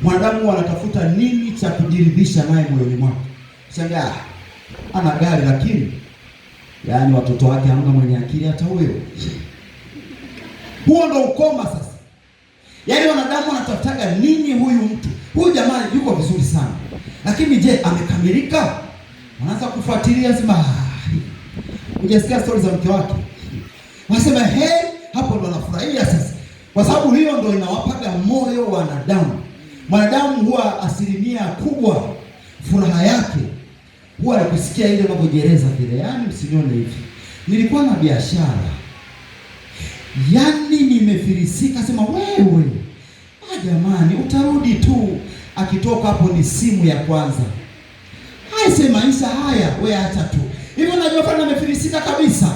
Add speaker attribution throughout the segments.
Speaker 1: Mwanadamu anatafuta nini cha kujiridhisha naye moyoni mwake. Shangaa ana gari lakini yaani watoto wake hamna mwenye akili hata huyo. Huo ndo ukoma sasa. Yaani wanadamu wanatafutaga nini huyu mtu? Huyu jamaa yuko vizuri sana. Lakini je, amekamilika? Wanaanza kufuatilia sema hujasikia story za mke wake. Wanasema hapo ndo anafurahia sasa. Kwa sababu hiyo ndo inawapaga moyo wanadamu. Mwanadamu huwa asilimia kubwa furaha yake huwa ni kusikia ile unavyojieleza vile. Yaani msinione hivi. Nilikuwa na biashara. Yaani nimefilisika, sema wewe. Jamani utarudi tu. Akitoka hapo ni simu ya kwanza. Sema maisha haya wewe acha tu. Hivyo unajua fana amefilisika kabisa.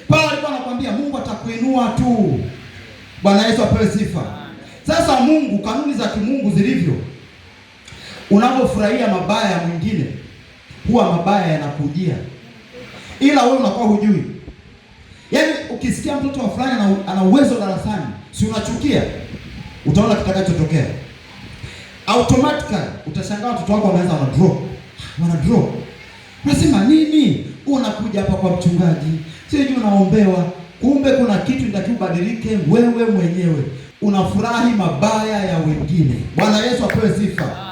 Speaker 1: Pale alikuwa anakuambia Mungu atakuinua tu. Bwana Yesu apewe sifa. Sasa Mungu, kanuni za kimungu zilivyo, unapofurahia mabaya ya mwingine, huwa mabaya yanakujia. Ila wewe unakuwa hujui. Yaani ukisikia mtoto wa fulani ana uwezo darasani, si unachukia? Utaona kitakachotokea. Automatically utashangaa watoto wako wameanza wana drop. Unasema nini? Unakuja hapa kwa mchungaji, sijui unaombewa. Kumbe kuna kitu inatakiwa ubadilike wewe mwenyewe. Unafurahi mabaya ya wengine. Bwana Yesu apewe sifa.